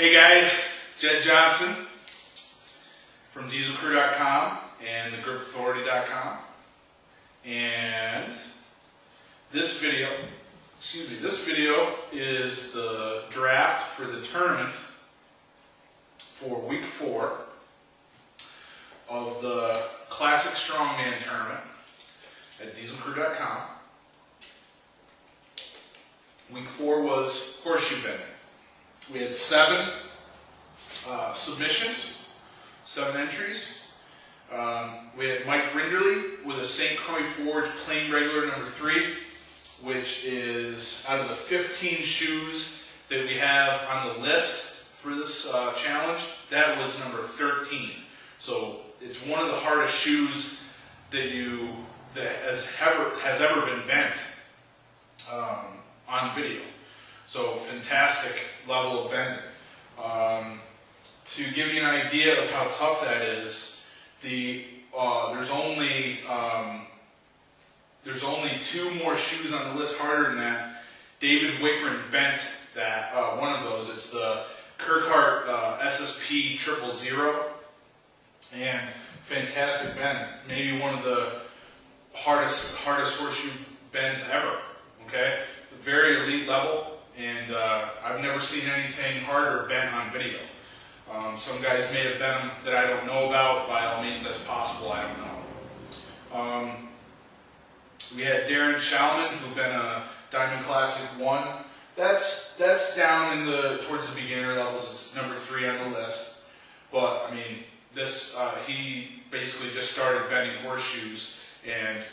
Hey guys, Jed Johnson from dieselcrew.com and thegripauthority.com, and this video is the draft for the tournament for week 4 of the Classic Strongman tournament at dieselcrew.com. Week 4 was horseshoe bending. We had 7 submissions, 7 entries. We had Mike Rinderly with a St. Croix Forge plain regular number 3, which is out of the 15 shoes that we have on the list for this challenge, that was number 13. So it's one of the hardest shoes that has ever been bent on video. So fantastic level of bending. To give you an idea of how tough that is, there's only 2 more shoes on the list harder than that. David Wickren bent that one of those. It's the Kirkhart SSP 000, and fantastic bend. Maybe one of the hardest horseshoe bends ever. Okay, very elite level. And I've never seen anything harder bent on video. Some guys may have bent them that I don't know about. By all means, that's possible. I don't know. We had Darren Schauman, who bent a Diamond Classic 1. That's down in towards the beginner levels. It's number 3 on the list. But I mean, this he basically just started bending horseshoes, and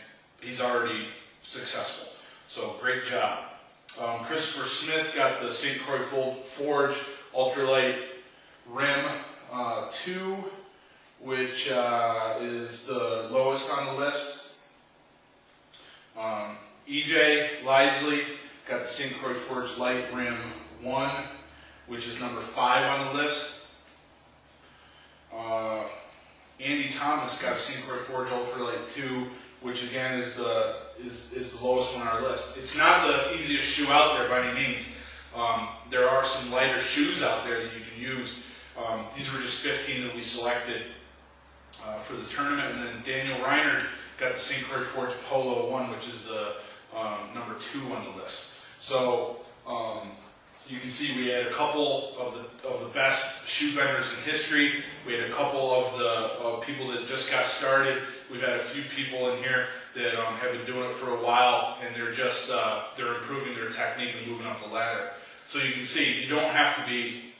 he's already successful. So great job. Christopher Smith got the St. Croix Forge Ultralight Rim 2, which is the lowest on the list. EJ Livesley got the St. Croix Forge Light Rim 1, which is number 5 on the list. Andy Thomas got a St. Croix Forge Ultralight 2, which again is the lowest one on our list. It's not the easiest shoe out there by any means. There are some lighter shoes out there that you can use. These were just 15 that we selected for the tournament. And then Daniel Reinhardt got the St. Croix Forge Polo 1, which is the number 2 on the list. So you can see we had a couple of the best shoe benders in history. We had a couple of the people that just got started. We've had a few people in here that have been doing it for a while, and they're just they're improving their technique and moving up the ladder. So you can see you don't have to be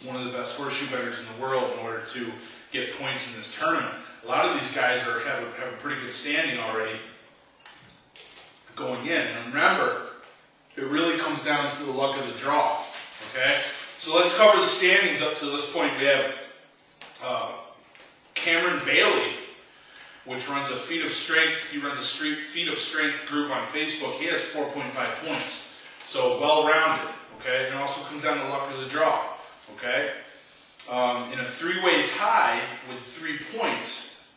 one of the best horseshoe benders in the world in order to get points in this tournament. A lot of these guys have a pretty good standing already going in. And remember, it really comes down to the luck of the draw. Okay, so let's cover the standings up to this point. We have Cameron Bailey, which runs a Feet of Strength. He runs a Feet of Strength group on Facebook. He has 4.5 points, so well-rounded. Okay, and it also comes down to the luck of the draw. Okay, in a 3-way tie with 3 points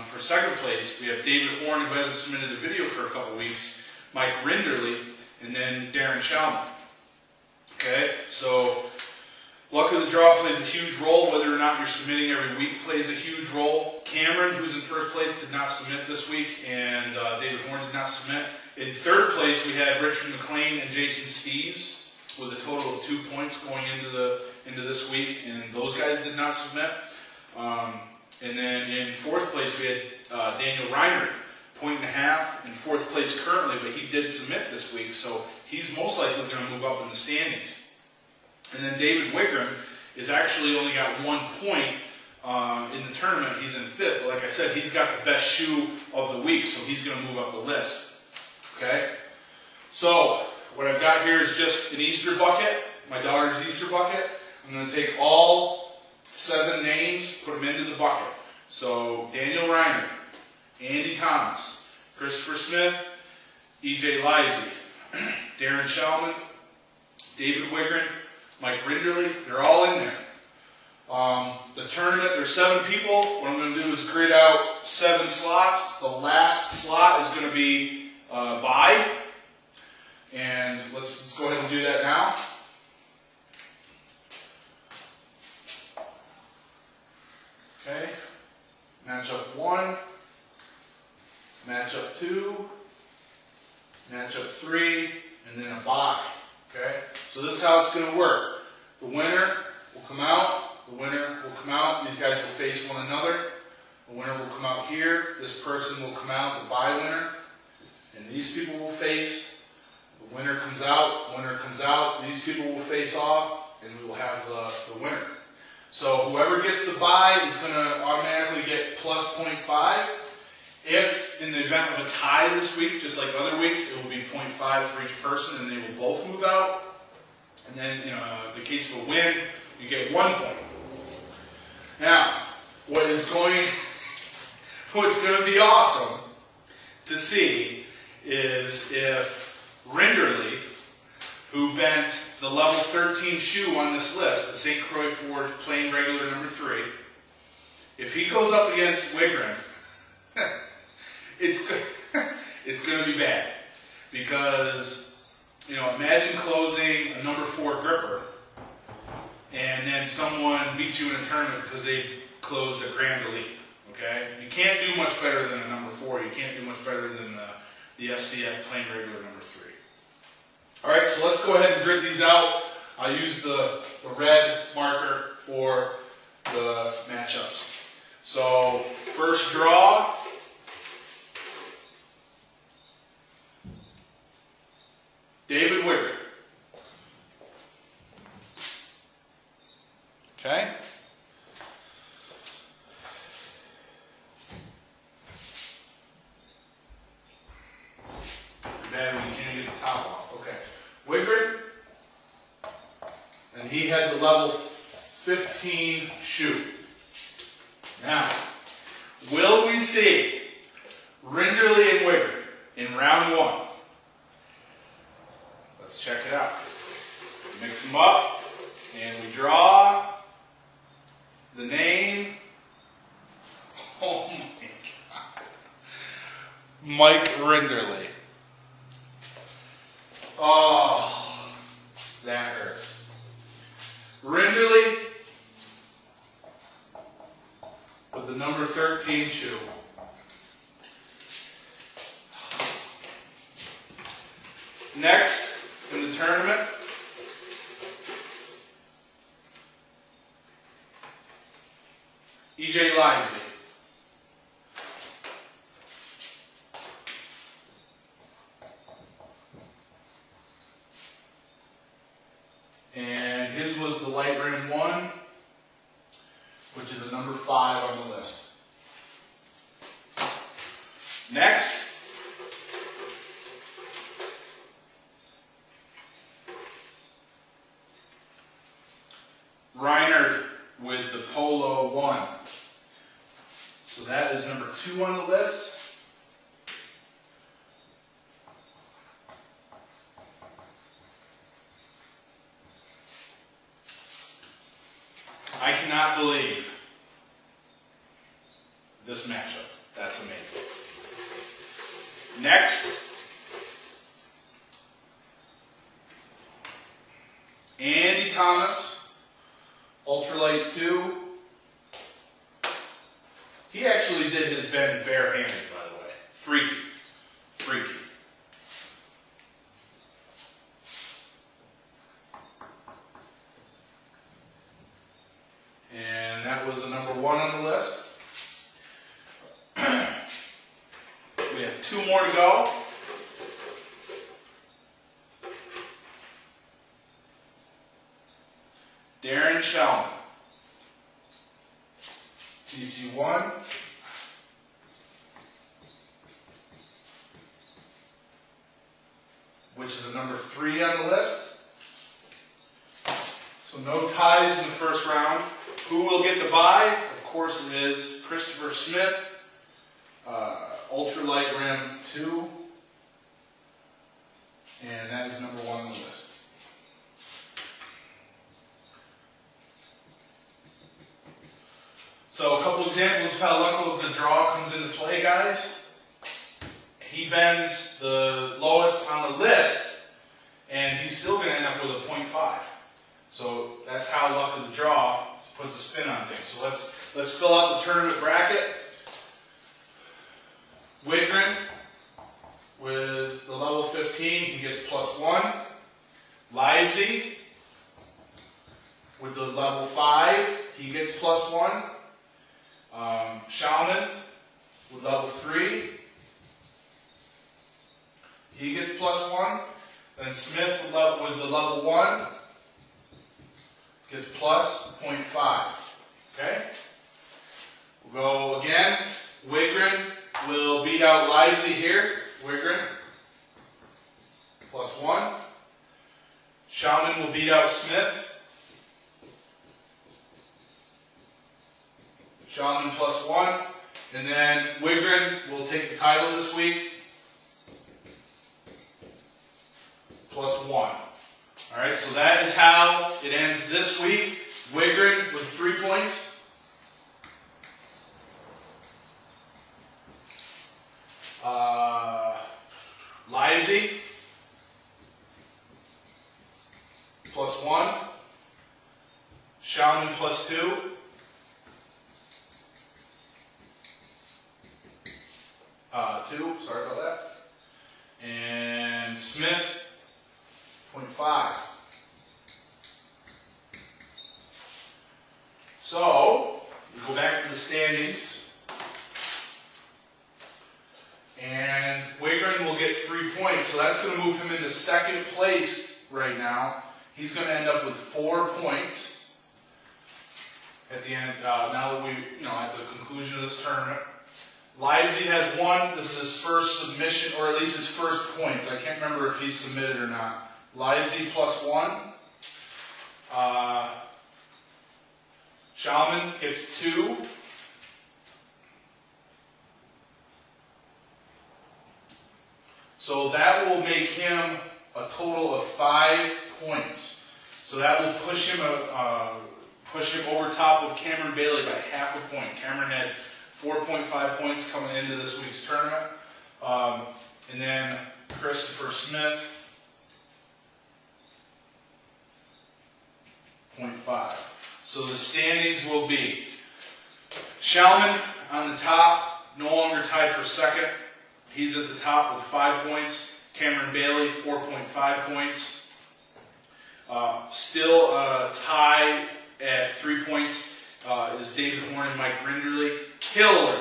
for second place, we have David Horn, who hasn't submitted a video for a couple weeks, Mike Rinderly, and then Darren Schauman. Okay, so luck of the draw plays a huge role. Whether or not you're submitting every week plays a huge role. Cameron, who's in first place, did not submit this week, and David Horn did not submit. In third place, we had Richard McLean and Jason Steves with a total of 2 points going into this week, and those guys did not submit. And then in fourth place, we had Daniel Reinhardt, 1.5 in fourth place currently, but he did submit this week, so he's most likely going to move up in the standings. And then David Wickren is actually only got 1 point in the tournament. He's in 5th, but like I said, he's got the best shoe of the week, so he's going to move up the list. Okay? So what I've got here is just an Easter bucket, my daughter's Easter bucket. I'm going to take all 7 names, put them into the bucket. So Daniel Reinhardt, Andy Thomas, Christopher Smith, EJ Livesey, Darren Schauman, David Wickren, Mike Rinderly, they're all in there. The tournament, there's 7 people. What I'm going to do is grid out 7 slots. The last slot is going to be bye. And let's go ahead and do that now. 3, and then a bye. Okay? So this is how it's going to work. The winner will come out, the winner will come out, these guys will face one another. The winner will come out here, this person will come out, the bye winner, and these people will face. The winner comes out, these people will face off, and we will have the winner. So whoever gets the bye is going to automatically get plus 0.5. If, in the event of a tie this week, just like other weeks, it will be 0.5 for each person, and they will both move out. And then, in the case of a win, you get 1 point. Now, what's going to be awesome to see is if Rinderly, who bent the level 13 shoe on this list, the St. Croix Forge plain regular number 3, if he goes up against Wigrin, it's going to be bad. Because, imagine closing a number 4 gripper and then someone beats you in a tournament because they closed a Grand Elite. Okay? You can't do much better than a number 4. You can't do much better than the SCF plain regular number 3. Alright, so let's go ahead and grid these out. I'll use the red marker for the matchups. So, first draw. David Wigger. Okay? Bad when you can't get the top off. Okay. Wigger. And he had the level 15 shoe. Now, will we see Rinderly and Wigger in round 1? Let's check it out. Mix them up, and we draw the name. Oh my God. Mike Rinderly. Oh, that hurts. Rinderly with the number 13 shoe. Next in the tournament, EJ Livesey. And his was the light rim 1, which is a number 5 on the list. Next, Reinhard with the Polo 1. So that is number 2 on the list. I cannot believe this matchup. That's amazing. Next, Andy Thomas, Ultralight 2. He actually did his bend barehanded, by the way. Freaky. Freaky. And that was the number 1 on the list. We have 2 more to go. Darren Shellman. TC1. Which is a number 3 on the list. So no ties in the first round. Who will get the bye? Of course it is Christopher Smith. Ultralight Rim 2. And that is number 1 on the list. So a couple examples of how luck of the draw comes into play, guys. He bends the lowest on the list, and he's still going to end up with a 0.5. So that's how luck of the draw puts a spin on things. So let's fill out the tournament bracket. Wigrin with the level 15, he gets +1. Livesy with the level 5, he gets +1. Shaman with level 3, he gets +1. Then Smith with the level 1 gets +0.5. Okay? We'll go again. Wigrin will beat out Livesy here. Wigrin +1. Shaman will beat out Smith. Shaman +1. And then Wigrin will take the title this week. +1. Alright, so that is how it ends this week. Wigrin with 3 points. Livesy +1. Shaman +2. Sorry about that. And Smith 0.5. So we go back to the standings, and Wigrin will get 3 points. So that's going to move him into second place right now. He's going to end up with 4 points at the end. Now that we, at the conclusion of this tournament. Livesy has 1. This is his first submission, or at least his first points. I can't remember if he's submitted or not. Livesy +1. Shaman gets 2. So that will make him a total of 5 points. So that will push him over top of Cameron Bailey by half a point. Cameron had 4.5 points coming into this week's tournament. And then Christopher Smith, 0.5. So the standings will be Shaman on the top, no longer tied for second. He's at the top with 5 points. Cameron Bailey, 4.5 points. Still a tie at 3 points is David Horn and Mike Rinderly. Killer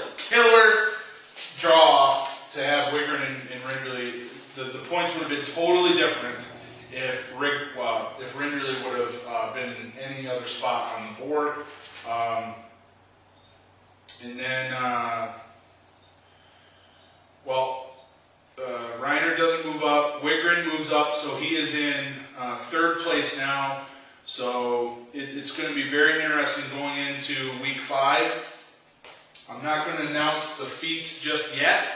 draw to have Wigrin and Rinderly. The points would have been totally different if Rinderly would have been in any other spot on the board. And then, Reiner doesn't move up. Wigrin moves up, so he is in 3rd place now. So it's going to be very interesting going into week 5. I'm not going to announce the feats just yet.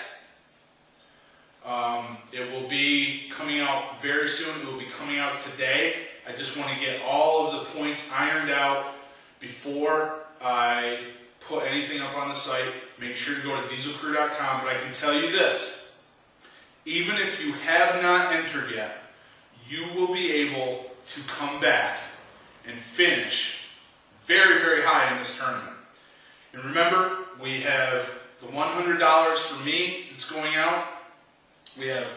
It will be coming out very soon. It will be coming out today. I just want to get all of the points ironed out before I put anything up on the site. Make sure to go to dieselcrew.com. But I can tell you this. Even if you have not entered yet, you will be able to come back and finish very, very high in this tournament. And remember, we have the $100 for me that's going out. We have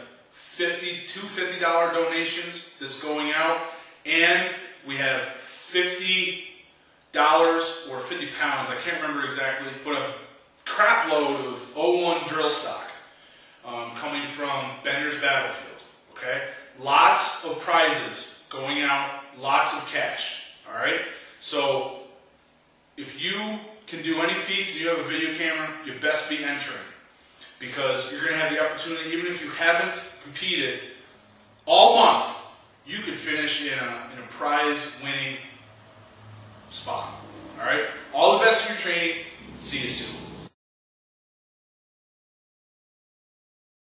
two $50 donations that's going out. And we have $50 or 50 pounds, I can't remember exactly, but a crap load of 01 drill stock coming from Bender's Battlefield. Okay? Lots of prizes going out, lots of cash. Alright? So, if you can do any feats and you have a video camera, you best be entering. Because you're going to have the opportunity, even if you haven't competed all month, you could finish in a prize-winning spot. Alright? All the best for your training. See you soon.